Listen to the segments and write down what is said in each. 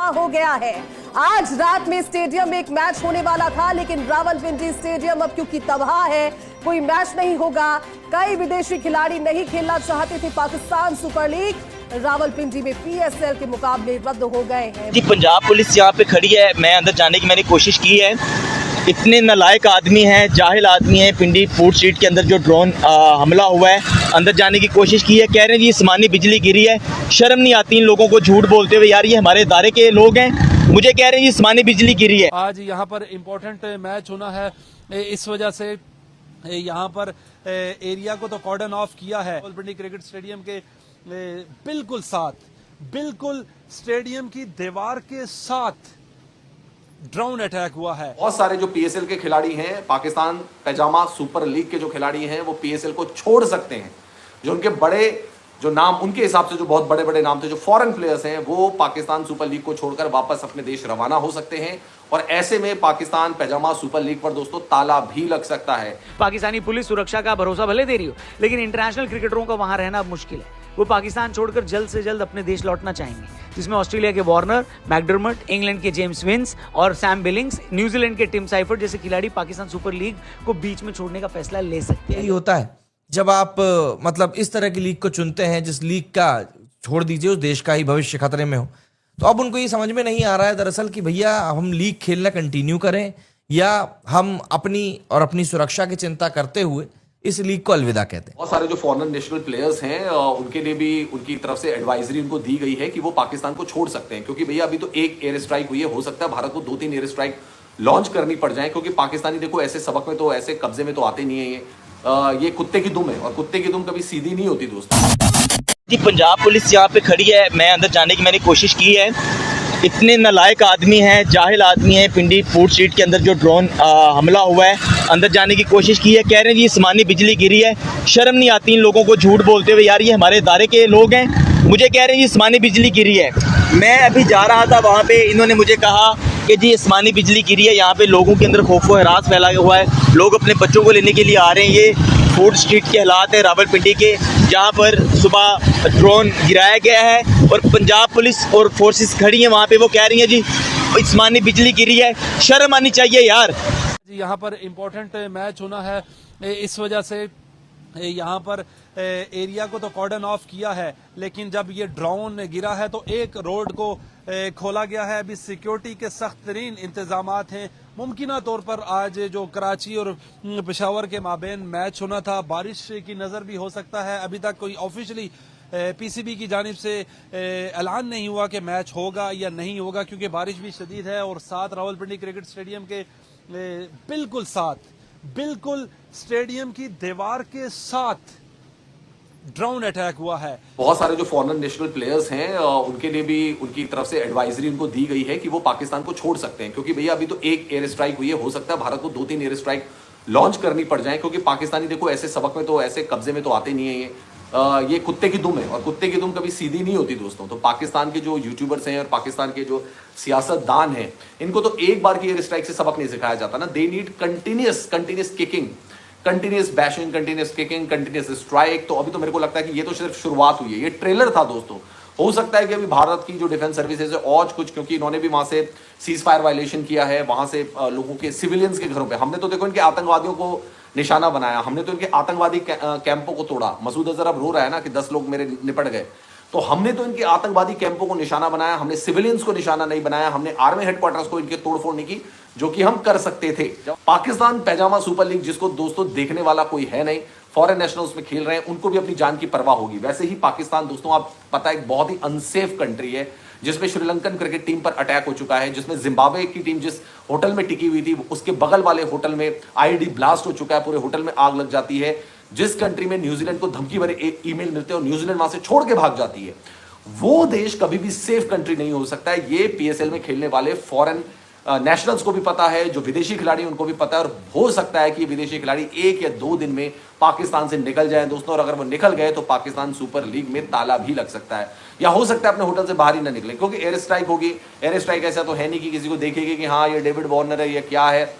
हो गया है। आज रात में स्टेडियम में एक मैच होने वाला था, लेकिन रावलपिंडी स्टेडियम अब क्योंकि तबाह है, कोई मैच नहीं होगा। कई विदेशी खिलाड़ी नहीं खेलना चाहते थे पाकिस्तान सुपर लीग। रावलपिंडी में पीएसएल के मुकाबले रद्द हो गए हैं। जी, पंजाब पुलिस यहाँ पे खड़ी है। मैं अंदर जाने की मैंने कोशिश की है। इतने नालायक आदमी हैं, जाहिल आदमी हैं। पिंडी फूड स्ट्रीट के अंदर जो ड्रोन हमला हुआ है, अंदर जाने की कोशिश की है। कह रहे हैं जी आसमानी बिजली गिरी है। शर्म नहीं आती इन लोगों को झूठ बोलते हुए। यार ये हमारे इदारे के लोग हैं, मुझे कह रहे हैं जी आसमानी बिजली गिरी है। आज यहाँ पर इम्पोर्टेंट मैच होना है, इस वजह से यहाँ पर एरिया को तो कॉर्डन ऑफ किया है। रावलपिंडी क्रिकेट स्टेडियम के बिल्कुल साथ, बिल्कुल स्टेडियम की दीवार के साथ ड्रोन अटैक हुआ है। बहुत सारे जो पीएसएल के खिलाड़ी हैं, पाकिस्तान पैजामा सुपर लीग के जो खिलाड़ी हैं, वो पीएसएल को छोड़ सकते हैं। जो उनके बड़े जो नाम, उनके हिसाब से जो बहुत बड़े बड़े नाम थे, जो फॉरेन प्लेयर्स हैं, वो पाकिस्तान सुपर लीग को छोड़कर वापस अपने देश रवाना हो सकते हैं। और ऐसे में पाकिस्तान पैजामा सुपर लीग पर दोस्तों ताला भी लग सकता है। पाकिस्तानी पुलिस सुरक्षा का भरोसा भले दे रही हो, लेकिन इंटरनेशनल क्रिकेटरों का वहां रहना मुश्किल है। वो पाकिस्तान छोड़कर जल्द से जल्द अपने देश लौटना चाहेंगे, जिसमें ऑस्ट्रेलिया के वार्नर, मैकडर्मट, इंग्लैंड के जेम्स विंस और सैम बिलिंग्स, न्यूजीलैंड के टिम साइफर्ट जैसे खिलाड़ी पाकिस्तान सुपर लीग को बीच में छोड़ने का फैसला ले सकते हैं। यही होता है जब आप मतलब इस तरह की लीग को चुनते हैं, जिस लीग का छोड़ दीजिए उस देश का ही भविष्य खतरे में हो। तो अब उनको ये समझ में नहीं आ रहा है दरअसल कि भैया हम लीग खेलना कंटिन्यू करें या हम अपनी सुरक्षा की चिंता करते हुए इस लीग को अलविदा कहते हैं। बहुत सारे जो फॉरेन नेशनल प्लेयर्स हैं, उनके लिए भी उनकी तरफ से एडवाइजरी उनको दी गई है कि वो पाकिस्तान को छोड़ सकते हैं, क्योंकि भैया अभी तो एक एयर स्ट्राइक हुई है। हो सकता है भारत को 2-3 एयर स्ट्राइक लॉन्च करनी पड़ जाए, क्योंकि पाकिस्तानी देखो ऐसे सबक में तो, ऐसे कब्जे में तो आते नहीं है। ये कुत्ते की दुम है, और कुत्ते की दुम कभी सीधी नहीं होती दोस्तों। जी, पंजाब पुलिस यहाँ पे खड़ी है। मैं अंदर जाने की मैंने कोशिश की है। इतने नालायक आदमी हैं, जाहिल आदमी हैं। पिंडी फूड स्ट्रीट के अंदर जो ड्रोन हमला हुआ है, अंदर जाने की कोशिश की है। कह रहे हैं जी आसमानी बिजली गिरी है। शर्म नहीं आती इन लोगों को झूठ बोलते हुए। यार ये हमारे इदारे के लोग हैं, मुझे कह रहे हैं जी आसमानी बिजली गिरी है। मैं अभी जा रहा था वहाँ पे, इन्होंने मुझे कहा कि जी आसमानी बिजली गिरी है। यहाँ पे लोगों के अंदर खौफ व हरास फैला हुआ है। लोग अपने बच्चों को लेने के लिए आ रहे हैं। ये फूड स्ट्रीट के हालात है रावलपिंडी के, जहाँ पर सुबह ड्रोन गिराया गया है और पंजाब पुलिस और फोर्सेस खड़ी हैं वहाँ पे। वो कह रही हैं जी आसमानी बिजली गिरी है। शर्म आनी चाहिए यार। यहाँ पर इम्पोर्टेंट मैच होना है, इस वजह से यहाँ पर एरिया को तो कॉर्डन ऑफ किया है, लेकिन जब ये ड्रोन गिरा है तो एक रोड को खोला गया है। अभी सिक्योरिटी के सख्त तरीन इंतजामात हैं। मुमकिना तौर पर आज जो कराची और पेशावर के माबेन मैच होना था, बारिश की नज़र भी हो सकता है। अभी तक कोई ऑफिशियली पीसीबी की जानिब से ऐलान नहीं हुआ कि मैच होगा या नहीं होगा, क्योंकि बारिश भी शदीद है। और साथ रावलपिंडी क्रिकेट स्टेडियम के बिल्कुल साथ, बिल्कुल स्टेडियम की दीवार के साथ ड्रोन अटैक हुआ है। बहुत सारे जो फॉरेन नेशनल प्लेयर्स हैं, उनके लिए भी उनकी तरफ से एडवाइजरी उनको दी गई है कि वो पाकिस्तान को छोड़ सकते हैं, क्योंकि भैया अभी तो एक एयर स्ट्राइक हुई है। हो सकता है भारत को 2-3 एयर स्ट्राइक लॉन्च करनी पड़ जाए, क्योंकि पाकिस्तानी देखो ऐसे सबक में तो, ऐसे कब्जे में तो आते नहीं है। ये कुत्ते की दुम है, और कुत्ते की दुम कभी सीधी नहीं होती दोस्तों। तो पाकिस्तान के जो यूट्यूबर्स हैं और पाकिस्तान के जो सियासतदान हैं, इनको तो एक बार की एयर स्ट्राइक से सबक नहीं सिखाया जाता ना। They need continuous kicking, continuous bashing, continuous kicking, continuous strike. तो अभी तो मेरे को लगता है कि ये तो सिर्फ शुरुआत हुई है, ये ट्रेलर था दोस्तों। हो सकता है कि अभी भारत की जो डिफेंस सर्विसेज है और कुछ, क्योंकि इन्होंने भी वहां से सीज फायर वायलेशन किया है, वहां से लोगों के सिविलियंस के घरों पे। हमने तो देखो इनके आतंकवादियों को निशाना बनाया, हमने तो इनके आतंकवादी कैंपों को तोड़ा। मसूद अजहर अब रो रहा है ना कि 10 लोग मेरे निपट गए। तो हमने तो इनके आतंकवादी कैंपों को निशाना बनाया, हमने सिविलियंस को निशाना नहीं बनाया, हमने आर्मी हेडक्वार्टर्स को इनके तोड़फोड़ नहीं की, जो कि हम कर सकते थे। पाकिस्तान पैजामा सुपर लीग, जिसको दोस्तों देखने वाला कोई है नहीं, फॉरेन नेशनल्स में खेल रहे हैं, उनको भी अपनी जान की परवाह होगी। वैसे ही पाकिस्तान दोस्तों, आप पता है, एक बहुत ही अनसेफ कंट्री है, जिसमें श्रीलंकन क्रिकेट टीम पर अटैक हो चुका है, जिसमें जिम्बाब्वे की टीम जिस होटल में टिकी हुई थी, उसके बगल वाले होटल में आईईडी ब्लास्ट हो चुका है, पूरे होटल में आग लग जाती है। जिस कंट्री में न्यूजीलैंड को धमकी भरे ईमेल मिलते हैं और न्यूजीलैंड वहां से छोड़ के भाग जाती है, वो देश कभी भी सेफ कंट्री नहीं हो सकता है। ये पीएसएल में खेलने वाले फॉरेन नेशनल्स को भी पता है, जो विदेशी खिलाड़ी उनको भी पता है। और हो सकता है कि विदेशी खिलाड़ी 1 या 2 दिन में पाकिस्तान से निकल जाए दोस्तों, और अगर वो निकल गए तो पाकिस्तान सुपर लीग में ताला भी लग सकता है, या हो सकता है अपने होटल से बाहर ही ना निकले, क्योंकि एयर स्ट्राइक होगी। एयर स्ट्राइक ऐसा तो है नहीं कि किसी को देखेगी कि हाँ ये डेविड वार्नर है, ये क्या है,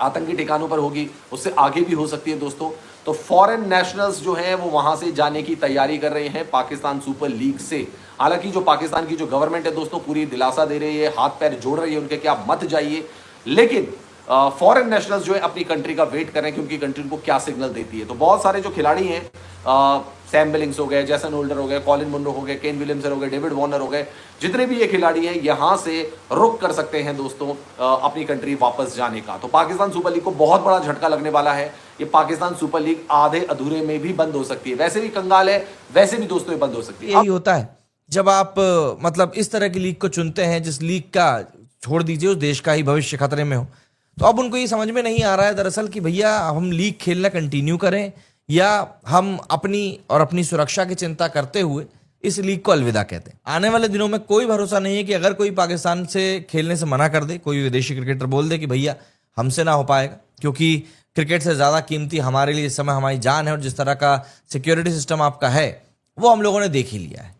आतंकी ठिकानों पर होगी, उससे आगे भी हो सकती है दोस्तों। तो फॉरेन नेशनल्स जो हैं वो वहां से जाने की तैयारी कर रहे हैं पाकिस्तान सुपर लीग से। हालांकि जो पाकिस्तान की जो गवर्नमेंट है दोस्तों पूरी दिलासा दे रही है, हाथ पैर जोड़ रही है उनके कि आप मत जाइए, लेकिन फॉरेन नेशनल्स जो है अपनी कंट्री का वेट कर रहे हैं कि उनकी कंट्री उनको क्या सिग्नल देती है। तो बहुत सारे जो खिलाड़ी हैं, सैम बिलिंग्स हो गए, जैसन होल्डर हो गए, कॉलिन मुनरो हो गए, केन विलियमसन हो गए, डेविड वार्नर हो गए, जितने भी ये खिलाड़ी हैं यहां से रुक कर सकते हैं दोस्तों अपनी कंट्री वापस जाने का। तो पाकिस्तान सुपर लीग को बहुत बड़ा झटका लगने वाला है। ये पाकिस्तान सुपर लीग आधे अधूरे में भी बंद हो सकती है। वैसे भी कंगाल है, वैसे भी दोस्तों ये बंद हो सकती है। यही होता है जब आप मतलब इस तरह की लीग को चुनते हैं जिस लीग का, छोड़ दीजिए, उस देश का ही भविष्य खतरे में हो। तो अब उनको ये समझ में नहीं आ रहा है दरअसल कि भैया हम लीग खेलना कंटिन्यू करें या हम अपनी सुरक्षा की चिंता करते हुए इस लीग को अलविदा कहते हैं। आने वाले दिनों में कोई भरोसा नहीं है कि अगर कोई पाकिस्तान से खेलने से मना कर दे, कोई विदेशी क्रिकेटर बोल दे कि भैया हमसे ना हो पाएगा, क्योंकि क्रिकेट से ज्यादा कीमती हमारे लिए इस समय हमारी जान है, और जिस तरह का सिक्योरिटी सिस्टम आपका है वो हम लोगों ने देख ही लिया है।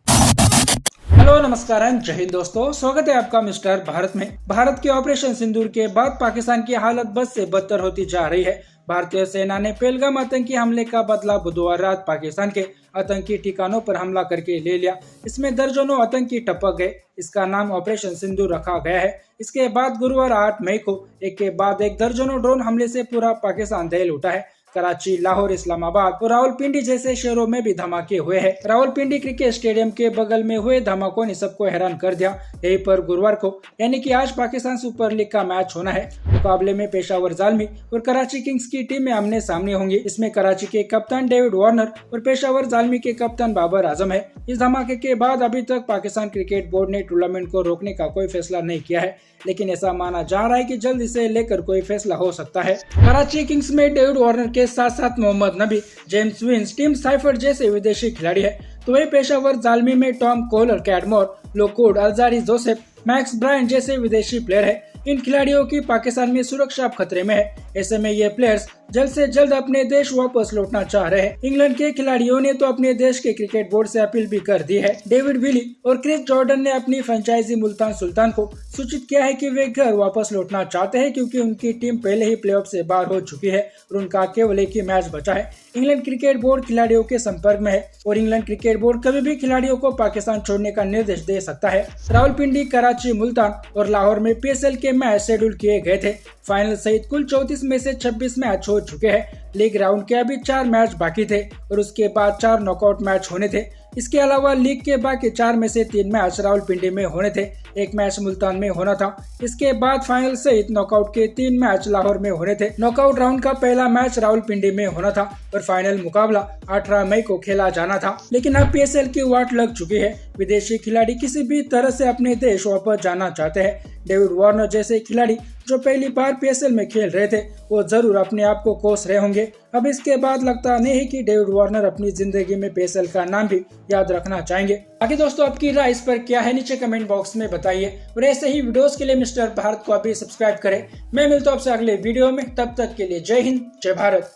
हेलो नमस्कार एंड जय हिंद दोस्तों, स्वागत है आपका मिस्टर भारत में। भारत के ऑपरेशन सिंदूर के बाद पाकिस्तान की हालत बद से बदतर होती जा रही है। भारतीय सेना ने पहलगाम आतंकी हमले का बदला बुधवार रात पाकिस्तान के आतंकी ठिकानों पर हमला करके ले लिया। इसमें दर्जनों आतंकी टपक गए। इसका नाम ऑपरेशन सिंदूर रखा गया है। इसके बाद गुरुवार 8 मई को एक के बाद एक दर्जनों ड्रोन हमले से पूरा पाकिस्तान दहल उठा है। कराची, लाहौर, इस्लामाबाद और रावलपिंडी जैसे शहरों में भी धमाके हुए हैं। रावलपिंडी क्रिकेट स्टेडियम के बगल में हुए धमाकों ने सबको हैरान कर दिया। यहीं पर गुरुवार को यानी कि आज पाकिस्तान सुपर लीग का मैच होना है। मुकाबले में पेशावर जालमी और कराची किंग्स की टीमें आमने सामने होंगी। इसमें कराची के कप्तान डेविड वार्नर और पेशावर जालमी के कप्तान बाबर आजम है। इस धमाके के बाद अभी तक पाकिस्तान क्रिकेट बोर्ड ने टूर्नामेंट को रोकने का कोई फैसला नहीं किया है, लेकिन ऐसा माना जा रहा है कि जल्द इसे लेकर कोई फैसला हो सकता है। कराची किंग्स में डेविड वार्नर के साथ साथ मोहम्मद नबी, जेम्स विंस, टिम साइफर्ड जैसे विदेशी खिलाड़ी है। तो वही पेशावर जालमी में टॉम कोलर, कैडमोर, लोकोड, अलजारी जोसेफ, मैक्स ब्रायन जैसे विदेशी प्लेयर है। इन खिलाड़ियों की पाकिस्तान में सुरक्षा खतरे में है। ऐसे में ये प्लेयर्स जल्द से जल्द अपने देश वापस लौटना चाह रहे हैं। इंग्लैंड के खिलाड़ियों ने तो अपने देश के क्रिकेट बोर्ड से अपील भी कर दी है। डेविड विली और क्रिस जॉर्डन ने अपनी फ्रेंचाइजी मुल्तान सुल्तान को सूचित किया है कि वे घर वापस लौटना चाहते हैं, क्योंकि उनकी टीम पहले ही प्लेऑफ से बाहर हो चुकी है और उनका केवल एक ही मैच बचा है। इंग्लैंड क्रिकेट बोर्ड खिलाड़ियों के संपर्क में है और इंग्लैंड क्रिकेट बोर्ड कभी भी खिलाड़ियों को पाकिस्तान छोड़ने का निर्देश दे सकता है। रावलपिंडी, कराची, मुल्तान और लाहौर में PSL के मैच शेड्यूल किए गए थे। फाइनल सहित कुल 34 में से 26 मैच हो चुके हैं। लीग राउंड के अभी 4 मैच बाकी थे और उसके बाद 4 नॉकआउट मैच होने थे। इसके अलावा लीग के बाकी 4 में से 3 मैच रावलपिंडी में होने थे, 1 मैच मुल्तान में होना था। इसके बाद फाइनल सहित नॉकआउट के 3 मैच लाहौर में होने थे। नॉकआउट राउंड का पहला मैच रावलपिंडी में होना था और फाइनल मुकाबला 18 मई को खेला जाना था, लेकिन अब PSL की वाट लग चुकी है। विदेशी खिलाड़ी किसी भी तरह से अपने देश वापस जाना चाहते हैं। डेविड वार्नर जैसे खिलाड़ी जो पहली बार PSL में खेल रहे थे, वो जरूर अपने आप को कोस रहे होंगे। अब इसके बाद लगता नहीं है कि डेविड वार्नर अपनी जिंदगी में PSL का नाम भी याद रखना चाहेंगे। बाकी दोस्तों आपकी राय इस पर क्या है, नीचे कमेंट बॉक्स में बताइए और ऐसे ही वीडियोस के लिए मिस्टर भारत को अभी सब्सक्राइब करें। मैं मिलता हूं आपसे अगले वीडियो में, तब तक के लिए जय हिंद, जय भारत।